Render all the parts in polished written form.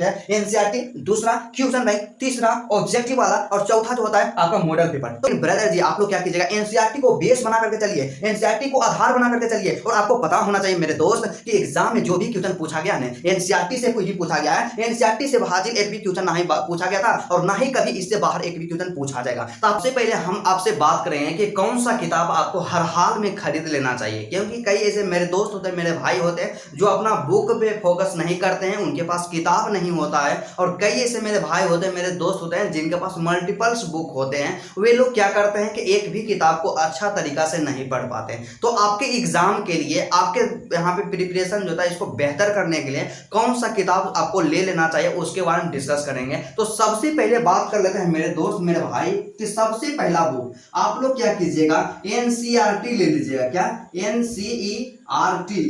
है एनसीईआरटी, दूसरा question bank, तीसरा ऑब्जेक्टिव वाला और चौथा जो होता है आपका मॉडल पेपर। तो ब्रदर जी आप लोग क्या कीजिएगा, एनसीईआरटी को बेस बना करके चलिए, एनसीईआरटी को आधार बना करके चलिए। और आपको पता होना चाहिए मेरे दोस्त कि एग्जाम में जो भी क्वेश्चन पूछा गया है एनसीईआरटी से कोई भी पूछा गया है, एनसीईआरटी से हाजिर एक भी क्वेश्चन नहीं पूछा गया था और ना ही कभी इससे बाहर एक भी क्वेश्चन पूछा जाएगा। तो सबसे पहले हम आपसे बात कर रहे हैं कि कौन सा किताब आपको हर हाल में खरीद लेना चाहिए, क्योंकि कई ऐसे मेरे दोस्त होते हैं, मेरे भाई होते हैं जो अपना बुक पे फोकस नहीं करते हैं, उनके पास किताब नहीं होता है। और कई ऐसे मेरे भाई होते हैं, मेरे दोस्त होते हैं जिनके पास मल्टीपल्स बुक होते हैं। वे लोग क्या करते हैं कि एक भी किताब को अच्छा तरीका से नहीं पढ़ पाते। तो आपके एग्जाम के लिए, आपके यहाँ पे प्रिपरेशन जो था इसको बेहतर करने के लिए कौन सा किताब आपको ले लेना चाहिए उसके बारे में डिस्कस करेंगे। तो सबसे पहले बात कर लेते हैं मेरे दोस्त मेरे भाई कि सबसे पहला बुक आप लोग क्या कीजिएगा, एनसीईआरटी ले लीजिएगा। क्या? एनसीईआरटी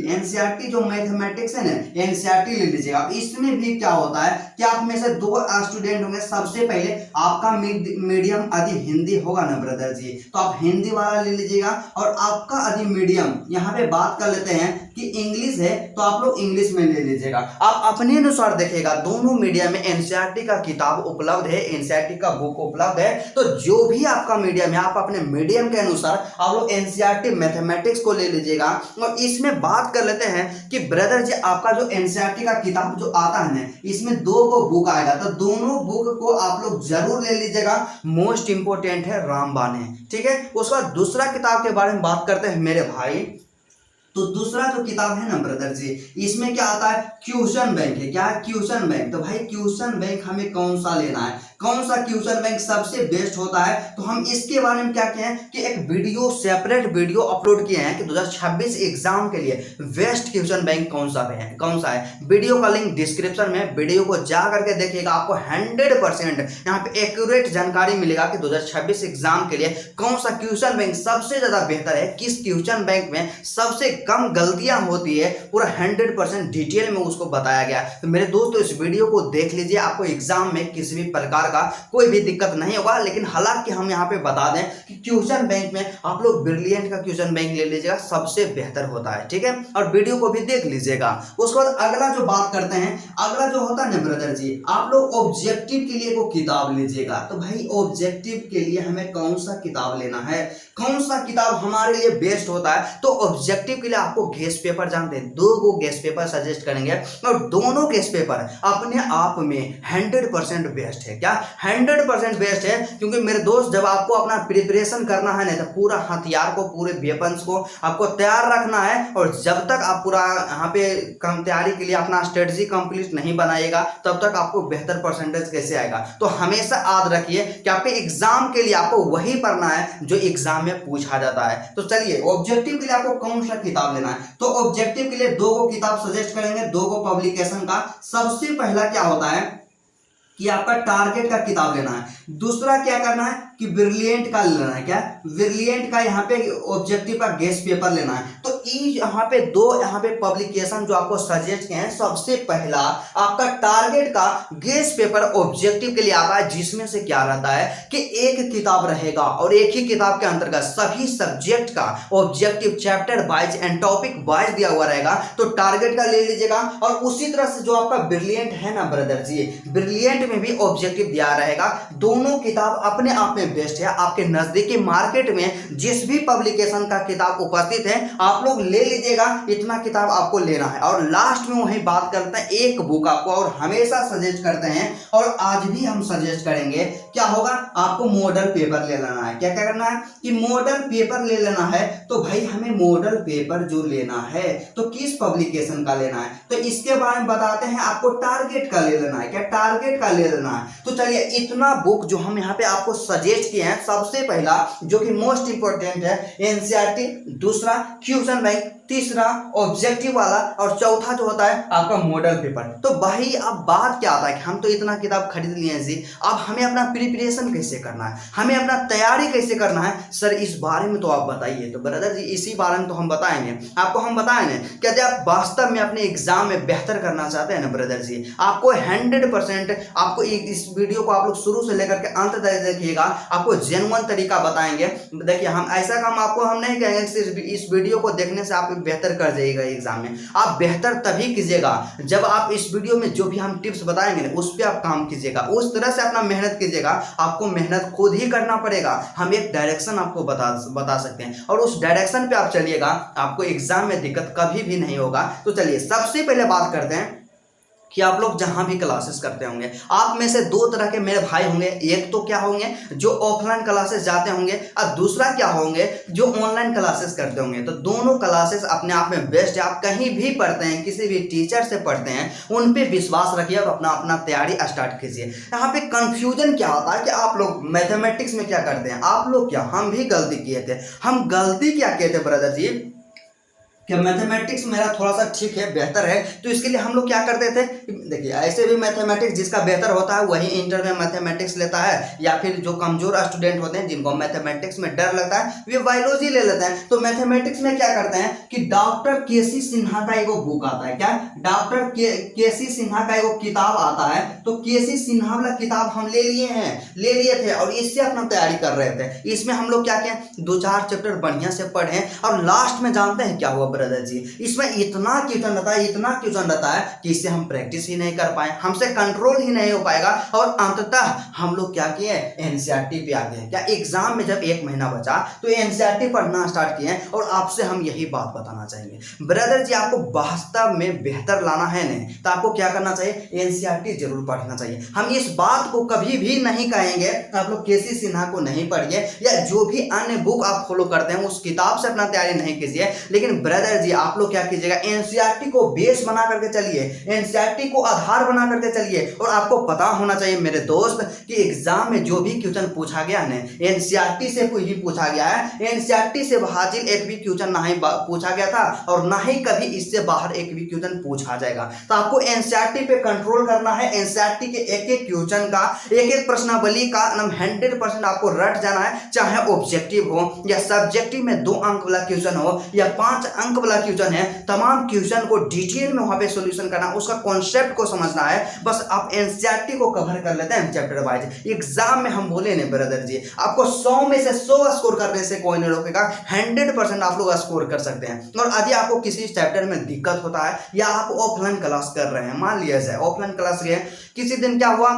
जो मैथमेटिक्स है ना, एनसीईआरटी ले लीजिएगा। इसमें भी क्या होता है कि आप में से दो स्टूडेंट होंगे, सबसे पहले आपका मीडियम यदि हिंदी होगा ना ब्रदर जी, तो आप हिंदी वाला ले लीजिएगा। और आपका यदि मीडियम यहाँ पे बात कर लेते हैं कि इंग्लिश है तो आप लोग इंग्लिश में ले लीजिएगा। आप अपने अनुसार देखिएगा, दोनों मीडियम में एनसीईआरटी का किताब उपलब्ध है, एनसीईआरटी का बुक उपलब्ध है। तो जो भी आपका मीडियम है आप अपने मीडियम के अनुसार आप लोग एनसीईआरटी मैथमेटिक्स को ले लीजिएगा। और इसमें बात कर लेते हैं कि ब्रदर जी आपका जो एनसीईआरटी का किताब जो आता है ना, इसमें दो बुक आएगा, तो दोनों बुक को आप लोग जरूर ले लीजिएगा। मोस्ट इंपोर्टेंट है रामबाण, ठीक है। उसका दूसरा किताब के बारे में बात करते हैं मेरे भाई। तो दूसरा जो किताब है ना ब्रदर जी, इसमें क्या आता है, क्वेश्चन बैंक है। क्या? Question bank. तो भाई क्वेश्चन बैंक हमें कौन सा लेना है, कौन सा क्वेश्चन बैंक सबसे बेस्ट होता है, तो हम इसके बारे में क्या किए हैं कि एक वीडियो, सेपरेट वीडियो अपलोड किए हैं कि 2026 एग्जाम के लिए बेस्ट क्वेश्चन बैंक कौन सा है। वीडियो का लिंक डिस्क्रिप्शन में, वीडियो को जा करके देखिएगा, आपको 100% यहाँ पे एक्यूरेट जानकारी मिलेगा कि 2026 एग्जाम के लिए कौन सा क्वेश्चन बैंक सबसे ज्यादा बेहतर है, किस क्वेश्चन बैंक में सबसे कम गलतियां होती है, पूरा 100% डिटेल में उसको बताया गया। तो मेरे दोस्तों इस वीडियो को देख लीजिए, आपको एग्जाम में किसी भी प्रकार का कोई भी दिक्कत नहीं होगा। लेकिन हालांकि हम यहाँ पे बता दें कि क्वेश्चन बैंक में आप लोग ब्रिलियंट का क्वेश्चन बैंक ले लीजिएगा, सबसे बेहतर होता है, ठीक है। और वीडियो को भी देख लीजिएगा। उसके बाद अगला जो बात करते हैं, अगला जो होता है ना ब्रदर जी, आप लोग ऑब्जेक्टिव के लिए वो किताब लीजिएगा। तो भाई ऑब्जेक्टिव के लिए हमें कौन सा किताब लेना है, कौन सा किताब हमारे लिए बेस्ट होता है। तो ऑब्जेक्टिव के लिए आपको गेस्ट पेपर जानते हैं, दो गेस्ट पेपर सजेस्ट करेंगे और दोनों गेस्ट पेपर अपने आप में 100% बेस्ट है। क्या? 100% बेस्ट है, क्योंकि मेरे दोस्त जब आपको अपना प्रिपरेशन करना है ना, तो पूरा हथियार को, पूरे वेपन्स को आपको तैयार रखना है। और जब तक आप पूरा यहाँ पे कम तैयारी के लिए अपना स्ट्रेटजी कंप्लीट नहीं बनाइएगा, तब तक आपको बेहतर परसेंटेज कैसे आएगा। तो हमेशा याद रखिए कि आपके एग्जाम के लिए आपको वही पढ़ना है जो एग्जाम में पूछा जाता है। तो चलिए ऑब्जेक्टिव के लिए आपको कौन सा किताब लेना है, तो ऑब्जेक्टिव के लिए दो किताब सजेस्ट करेंगे, दो पब्लिकेशन का। सबसे पहला क्या होता है कि आपका टारगेट का किताब लेना है। दूसरा क्या करना है कि ब्रिलियंट का लेना है। क्या? ब्रिलियंट का यहाँ पे ऑब्जेक्टिव का गेस्ट पेपर लेना है। तो यहाँ पे दो पब्लिकेशन जो आपको सजेस्ट किए हैं, सबसे पहला आपका टारगेट का गेस्ट पेपर ऑब्जेक्टिव के लिए आता है, जिसमें से क्या रहता है कि एक किताब रहेगा और एक ही किताब के अंतर्गत सभी सब्जेक्ट का objective chapter wise and topic wise दिया हुआ रहेगा। तो टारगेट का ले लीजिएगा। और उसी तरह से जो आपका ब्रिलियंट है ना ब्रदर जी, ब्रिलियंट में भी ऑब्जेक्टिव दिया रहेगा। दोनों किताब अपने आप में बेस्ट है। आपके नजदीकी मार्केट में जिस भी पब्लिकेशन का किताब उपस्थित है आप लोग ले लीजिएगा, इतना किताब आपको लेना है। और लास्ट में वही बात करते हैं, एक बुक आपको और हमेशा सजेस्ट करते हैं और आज भी हम सजेस्ट करेंगे, क्या होगा, आपको मॉडल पेपर ले लेना है। क्या क्या करना है कि मॉडल पेपर ले लेना है। तो भाई हमें मॉडल पेपर जो लेना है तो किस पब्लिकेशन का लेना है, तो इसके बारे में बताते हैं। आपको टारगेट का ले लेना है। क्या? टारगेट का ले लेना है। तो चलिए इतना बुक जो हम यहाँ पे आपको सजेस्ट किए हैं, सबसे पहला जो कि मोस्ट इंपोर्टेंट है एनसीईआरटी, दूसरा क्वेश्चन बैंक, तीसरा ऑब्जेक्टिव वाला और चौथा जो होता है आपका मॉडल पेपर। तो भाई अब बात क्या आता है कि हम तो इतना किताब खरीद लिए हैं जी, अब हमें अपना प्रिपरेशन कैसे करना है, हमें अपना तैयारी कैसे करना है सर, इस बारे में तो आप बताइए। तो ब्रदर जी इसी बारे में तो हम बताएंगे आपको। हम बताएंगे कि यदि आप वास्तव में अपने एग्जाम में बेहतर करना चाहते हैं ना ब्रदर जी, आपको 100% आपको इस वीडियो को आप लोग शुरू से लेकर के अंत तक देखिएगा, आपको जेन्युइन तरीका बताएंगे। देखिए हम ऐसा काम आपको हम नहीं कहेंगे कि सिर्फ इस वीडियो को देखने से आप बेहतर कर जाइएगा एग्जाम में। आप बेहतर तभी कीजिएगा जब आप इस वीडियो में जो भी हम टिप्स बताएंगे उस पर आप काम कीजिएगा, उस तरह से अपना मेहनत कीजिएगा। आपको मेहनत खुद ही करना पड़ेगा, हम एक डायरेक्शन आपको बता सकते हैं और उस डायरेक्शन पे आप चलिएगा, आपको एग्जाम में दिक्कत कभी भी नहीं होगा। तो चलिए सबसे पहले बात करते हैं कि आप लोग जहां भी क्लासेस करते होंगे, आप में से दो तरह के मेरे भाई होंगे। एक तो क्या होंगे जो ऑफलाइन क्लासेस जाते होंगे और दूसरा क्या होंगे जो ऑनलाइन क्लासेस करते होंगे। तो दोनों क्लासेस अपने आप में बेस्ट है। आप कहीं भी पढ़ते हैं, किसी भी टीचर से पढ़ते हैं, उन पे विश्वास रखिए और अपना अपना तैयारी स्टार्ट कीजिए। यहाँ पे कंफ्यूजन क्या होता है कि आप लोग मैथमेटिक्स में क्या करते हैं, आप लोग क्या, हम भी गलती किए थे। हम गलती क्या किए थे ब्रदर जी कि मैथमेटिक्स मेरा थोड़ा सा ठीक है, बेहतर है, तो इसके लिए हम लोग क्या करते थे। देखिए ऐसे भी मैथमेटिक्स जिसका बेहतर होता है वही इंटर में मैथमेटिक्स लेता है, या फिर जो कमजोर स्टूडेंट होते हैं जिनको मैथमेटिक्स में डर लगता है वे बायोलॉजी ले लेते हैं। तो मैथमेटिक्स में क्या करते हैं कि डॉक्टर केसी सिन्हा का एक बुक आता है, क्या डॉक्टर केसी सिन्हा का एक किताब आता है। तो केसी सिन्हा वाला किताब हम ले लिए थे और इससे अपना तैयारी कर रहे थे। इसमें हम लोग क्या किए, 2-4 चैप्टर बढ़िया से पढ़े और लास्ट में जानते हैं क्या हुआ ब्रदर जी, इसमें इतना क्वेश्चन रहता है कि इससे हम प्रैक्टिस ही नहीं कर पाए, हमसे कंट्रोल ही नहीं हो पाएगा और अंततः हम लोग क्या किए, एनसीईआरटी पे आ गए। क्या एग्जाम में जब 1 महीना बचा तो एनसीईआरटी पढ़ना स्टार्ट किए और आपसे हम यही बात बताना चाहेंगे ब्रदर जी, आपको वास्तव में बेहतर लाना है नहीं तो आपको क्या करना चाहिए, एनसीईआरटी जरूर पढ़ना चाहिए। हम इस बात को कभी भी नहीं कहेंगे आप लोग केसी सिन्हा को नहीं पढ़िए या जो भी अन्य बुक आप फॉलो करते हैं उस किताब से अपना तैयारी नहीं कीजिए, लेकिन ब्रदर जी आप लोग क्या कीजिएगा, एनसीईआरटी को बेस बना करके चलिए, एनसीईआरटी को आधार बना करके चलिए। और आपको पता होना चाहिए मेरे दोस्त कि एग्जाम में जो भी क्वेश्चन पूछा गया है एनसीईआरटी से ही पूछा गया है। एनसीईआरटी से हाजिर एक भी क्वेश्चन ना ही पूछा गया था और ना ही कभी इससे बाहर एक भी क्वेश्चन पूछा जाएगा। तो आपको एनसीईआरटी पे कंट्रोल करना है। एनसीईआरटी के एक एक क्वेश्चन का, एक एक प्रश्नावली का 100% आपको रट जाना है, चाहे ऑब्जेक्टिव हो या सब्जेक्टिव में 2 अंक वाला क्वेश्चन हो या 5 अंक वाला क्वेश्चन है, तमाम क्वेश्चन को डिटेल में वहां पे सॉल्यूशन करना, उसका कॉन्सेप्ट को समझना है। बस आप एनसीईआरटी को कवर कर लेते हैं चैप्टर वाइज। एग्जाम में हम बोले नहीं ब्रदर जी, आपको 100 में से 100 स्कोर करने से कोई नहीं रोकेगा, 100% आप लोग स्कोर कर सकते हैं। और यदि आपको किसी चैप्टर में दिक्कत होता है या आप ऑफलाइन क्लास कर रहे हैं, मान लिया जाए ऑफलाइन क्लास गए, किसी दिन क्या हुआ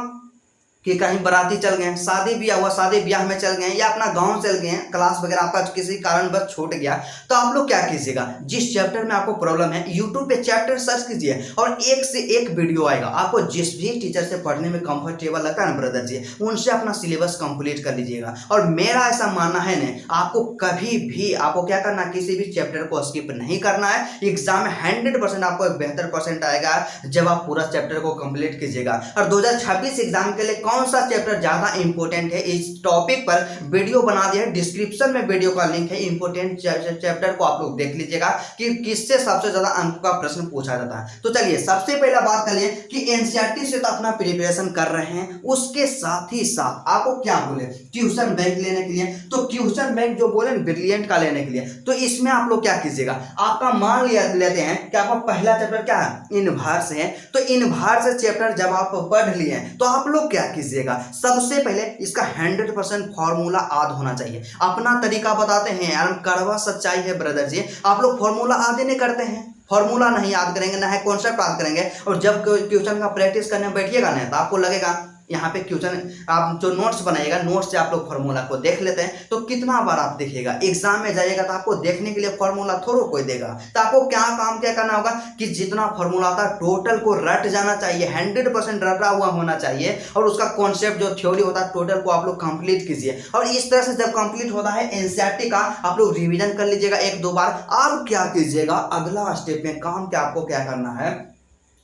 कि कहीं बाराती चल गए, शादी ब्याह हुआ, शादी ब्याह में चल गए या अपना गांव चल गए, क्लास वगैरह आपका किसी कारण बस छूट गया, तो आप लोग क्या कीजिएगा, जिस चैप्टर में आपको प्रॉब्लम है यूट्यूब पे चैप्टर सर्च कीजिए और एक से एक वीडियो आएगा। आपको जिस भी टीचर से पढ़ने में कंफर्टेबल लगता है ना ब्रदर जी, उनसे अपना सिलेबस कंप्लीट कर लीजिएगा। और मेरा ऐसा मानना है ना, आपको कभी भी आपको क्या करना, किसी भी चैप्टर को स्किप नहीं करना है। एग्जाम में 100% आपको एक बेहतर परसेंट आएगा जब आप पूरा चैप्टर को कंप्लीट कीजिएगा। और 2026 एग्जाम के लिए कौन सा चैप्टर ज्यादा इंपॉर्टेंट है, इस टॉपिक पर वीडियो बना दिया है, डिस्क्रिप्शन में वीडियो का लिंक है। इंपॉर्टेंट चैप्टर को आप लोग देख लीजिएगा कि किससे सबसे ज्यादा अंक का प्रश्न पूछा जाता है। तो चलिए सबसे पहला बात कर लिए कि एनसीईआरटी से तो अपना प्रिपरेशन कर रहे हैं, उसके साथ ही साथ आपको क्या बोले, ट्यूशन बैंक लेने के लिए। तो ट्यूशन बैंक जो बोले ब्रिलियंट का लेने के लिए, तो इसमें आप लोग क्या कीजिएगा, आपका मान लेते हैं कि आपका पहला चैप्टर क्या है, इनवर्स है। तो इनवर्स चैप्टर जब आप पढ़ लिए तो आप लोग क्या कीजिएगा, सबसे पहले इसका 100% फॉर्मूला याद होना चाहिए। अपना तरीका बताते हैं यार, कड़वा सच्चाई है ब्रदर जी, आप लोग फॉर्मूला याद नहीं करते हैं, फॉर्मूला नहीं याद करेंगे, ना है कॉन्सेप्ट याद करेंगे, और जब क्वेश्चन का प्रैक्टिस करने बैठिएगा ना तो आपको लगेगा यहाँ पे क्वेश्चन, आप जो नोट्स बनाइएगा नोट्स से आप लोग फॉर्मूला को देख लेते हैं, तो कितना बार आप देखिएगा, एग्जाम में जाइएगा तो आपको देखने के लिए फॉर्मूला थोड़ा कोई देगा। तो आपको क्या करना होगा कि जितना फॉर्मूला आता है टोटल को रट जाना चाहिए, 100% रटा हुआ होना चाहिए, और उसका कॉन्सेप्ट जो थ्योरी होता है टोटल को आप लोग कंप्लीट कीजिए। और इस तरह से जब कंप्लीट होता है एनसीईआरटी का, आप लोग रिविजन कर लीजिएगा 1-2 बार। अब क्या कीजिएगा, अगला स्टेप में काम क्या आपको क्या करना है,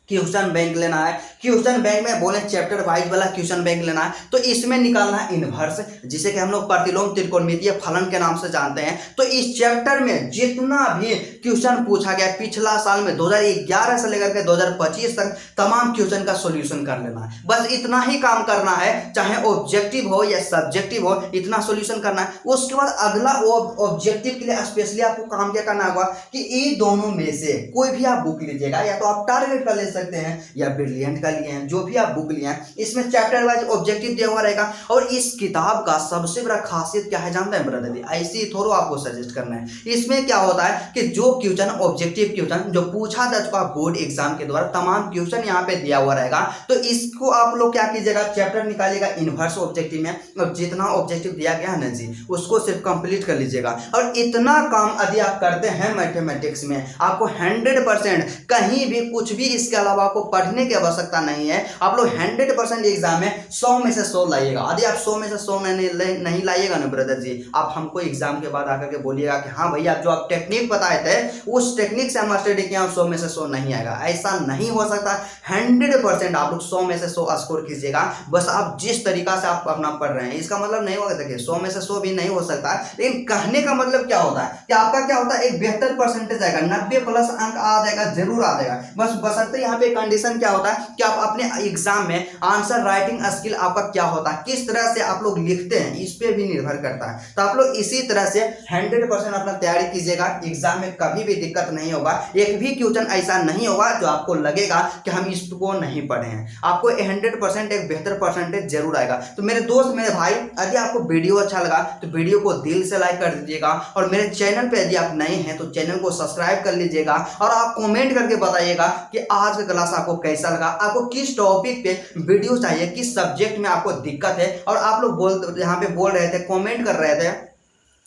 क्वेश्चन बैंक लेना है। क्वेश्चन बैंक में बोले चैप्टर वाइज वाला क्वेश्चन बैंक लेना है, तो इसमें निकालना है इनवर्स, जिसे कि हम लोग प्रतिलोम त्रिकोणमितीय फलन के नाम से जानते हैं। तो इस चैप्टर में जितना भी क्वेश्चन पूछा गया पिछला साल में 2011 से लेकर के 2025 तक, तमाम क्वेश्चन का सॉल्यूशन कर लेना है। बस इतना ही काम करना है, चाहे ऑब्जेक्टिव हो या सब्जेक्टिव हो, इतना सॉल्यूशन करना है। उसके बाद अगला ऑब्जेक्टिव के लिए स्पेशली आपको काम क्या करना होगा कि ये दोनों में से कोई भी आप बुक लीजिएगा, या तो आप टारगेट कर लीजिए सकते हैं या ब्रिलियंट का लिए हैं, जो भी आप बुक लिए हैं, इसमें चैप्टर वाइज ऑब्जेक्टिव दिया हुआ रहेगा। और इस किताब का सबसे बड़ा खासियत क्या है जानते हैं ब्रदर जी? ऐसे ही थोड़ा आपको सजेस्ट करना है। इसमें क्या होता है कि जो क्वेश्चन ऑब्जेक्टिव क्वेश्चन जो पूछा जा चुका बोर्ड एग्जाम के द्वारा, तमाम क्वेश्चन यहाँ पे दिया हुआ रहेगा। तो इसको आप लोग क्या कीजिएगा, चैप्टर निकालिएगा इनवर्स ऑब्जेक्टिव में, और जितना ऑब्जेक्टिव दिया गया है ना जी, उसको सिर्फ कंप्लीट कर लीजिएगा। और इतना काम यदि आप करते हैं मैथमेटिक्स में, आपको 100% कहीं भी कुछ भी इसके अलावा आपको पढ़ने की आवश्यकता नहीं है। आप लोग 100% एग्जाम में 100 में से 100 लाइएगा। यदि आप 100 में से 100 नहीं लाइएगा ना ब्रदर जी, आप हमको एग्जाम के बाद आकर के बोलिएगा कि हाँ भैया जो आप टेक्निक बताए थे उस टेक्निक से हम स्टडी किया, 100 में से 100 नहीं आएगा। ऐसा नहीं हो सकता। 100% आप लोग 100 में से 100 स्कोर कीजिएगा। बस आप जिस तरीका से आप अपना पढ़ रहे हैं, इसका मतलब नहीं होगा देखिए 100 में से 100 भी नहीं हो सकता, लेकिन कहने का मतलब क्या होता है कि आपका क्या होता है, एक बेहतर परसेंटेज आएगा, 90+ अंक आ जाएगा, जरूर आ जाएगा। बस बशर्ते यहाँ पे कंडीशन क्या होता है कि आप अपने एग्जाम में आंसर राइटिंग स्किल आपका क्या होता है, किस तरह से आप लोग लिखते हैं, इस पे भी निर्भर करता है। तो आप लोग इसी तरह से 100% अपना तैयारी कीजिएगा। एग्जाम में कभी भी दिक्कत नहीं होगा। एक भी क्वेश्चन ऐसा नहीं होगा जो आपको लगेगा कि हम इसको नहीं पढ़े हैं। आपको 100% एक बेहतर परसेंटेज जरूर आएगा। तो मेरे दोस्त, मेरे भाई, यदि आपको वीडियो अच्छा लगा तो वीडियो को दिल से लाइक कर दीजिएगा, और मेरे चैनल पे यदि आप नए हैं तो चैनल को सब्सक्राइब कर लीजिएगा, और आप कमेंट करके बताइएगा कि आज का क्लास आपको कैसा लगा, आपको किस टॉपिक पे वीडियो चाहिए, किस सब्जेक्ट में आपको दिक्कत है। और आप लोग यहाँ पे बोल रहे थे, कमेंट कर रहे थे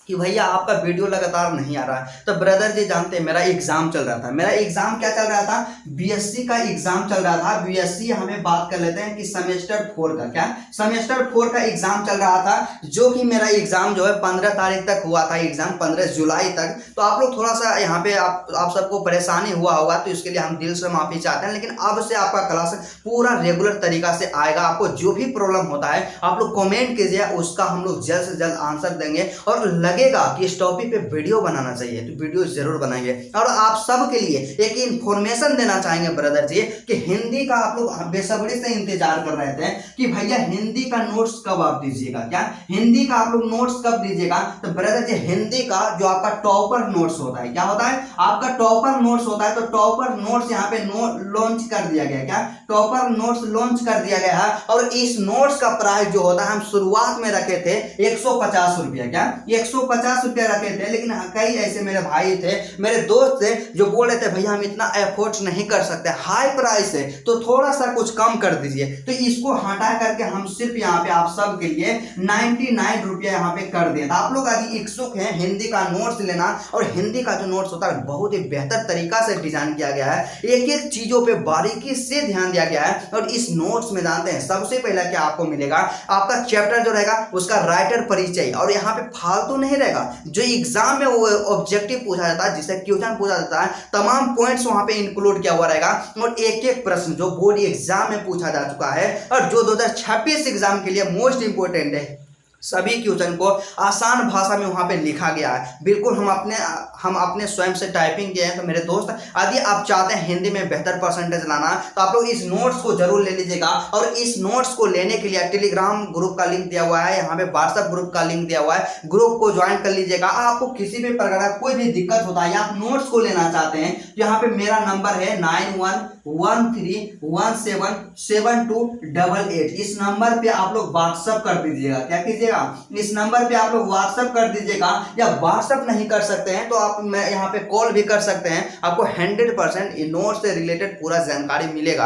कि भैया आपका वीडियो लगातार नहीं आ रहा है। तो ब्रदर जी जानते हैं मेरा एग्जाम चल रहा था। मेरा एग्जाम क्या चल रहा था? बीएससी का एग्जाम चल रहा था। बीएससी हमें बात कर लेते हैं कि सेमेस्टर 4 का, क्या सेमेस्टर 4 का एग्जाम चल रहा था, जो कि मेरा एग्जाम जो है 15 तारीख तक हुआ था, एग्जाम 15 जुलाई तक। तो आप लोग थोड़ा सा यहाँ पे आप सबको परेशानी हुआ होगा, तो इसके लिए हम दिल से माफी चाहते हैं। लेकिन अब से आपका क्लास पूरा रेगुलर तरीका से आएगा। आपको जो भी प्रॉब्लम होता है आप लोग कमेंट कीजिए, उसका हम लोग जल्द से जल्द आंसर देंगे। और लगेगा कि इस टॉपिक पे वीडियो बनाना चाहिए तो वीडियो जरूर बनाएंगे। और आप सब के लिए एक इंफॉर्मेशन देना चाहेंगे ब्रदर जी कि हिंदी का आप लोग बेसब्री से इंतजार कर रहे थे कि भैया हिंदी का नोट्स कब आप दीजिएगा, क्या हिंदी का आप लोग नोट्स कब दीजिएगा। तो ब्रदर जी हिंदी का जो आपका टॉपर नोट्स होता है, क्या होता है आपका टॉपर नोट्स होता है। तो टॉपर नोट्स यहाँ पे लॉन्च कर दिया गया, क्या टॉपर नोट्स लॉन्च कर दिया गया है। और इस नोट्स का प्राइस जो होता है हम शुरुआत में रखे थे 150 रुपया, क्या 150 रुपया रखे थे। लेकिन कई ऐसे मेरे भाई थे, मेरे दोस्त थे, जो बोल रहे थे भैया हम इतना एफोर्ड नहीं कर सकते, हाई प्राइस है, तो थोड़ा सा कुछ कम कर दीजिए। तो इसको हटा करके हम सिर्फ यहाँ पे आप सब के लिए 99 रुपया यहाँ पे कर दिया था। आप लोग यदि इच्छुक हैं हिंदी का नोट्स लेना, और हिंदी का जो नोट्स होता है बहुत ही बेहतर तरीका से डिजाइन किया गया है, एक एक चीजों पे बारीकी से ध्यान दिया गया है। और इस नोट्स में जानते हैं सबसे पहले क्या आपको मिलेगा, आपका चैप्टर जो रहेगा उसका राइटर परिचय, और यहाँ पे फालतू नहीं रहेगा। जो एग्जाम में वो ऑब्जेक्टिव पूछा जाता है, जिसे क्वेश्चन पूछा जाता है, तमाम पॉइंट्स वहां पे इंक्लूड किया हुआ रहेगा। और एक एक प्रश्न जो बोर्ड एग्जाम में पूछा जा चुका है, और जो 2026 एग्जाम के लिए मोस्ट इंपोर्टेंट है, सभी क्वेश्चन को आसान भाषा में वहां पे लिखा गया है। बिल्कुल हम अपने स्वयं से टाइपिंग किए हैं। तो मेरे दोस्त, यदि आप चाहते हैं हिंदी में बेहतर परसेंटेज लाना, तो आप लोग इस नोट्स को जरूर ले लीजिएगा। और इस नोट्स को लेने के लिए टेलीग्राम ग्रुप का लिंक दिया हुआ है, यहाँ पे व्हाट्सएप ग्रुप का लिंक दिया हुआ है, ग्रुप को ज्वाइन कर लीजिएगा। आपको किसी भी प्रकार का कोई भी दिक्कत होता है या आप नोट्स को लेना चाहते हैं, तो यहाँ पे मेरा नंबर है 9113172728। इस नंबर पे आप लोग व्हाट्सएप कर दीजिएगा। क्या कीजिएगा, इस नंबर पे आप लोग व्हाट्सएप कर दीजिएगा, या व्हाट्सएप नहीं कर सकते हैं तो आप मैं यहाँ पे कॉल भी कर सकते हैं। आपको 100% नोट्स से रिलेटेड पूरा जानकारी मिलेगा।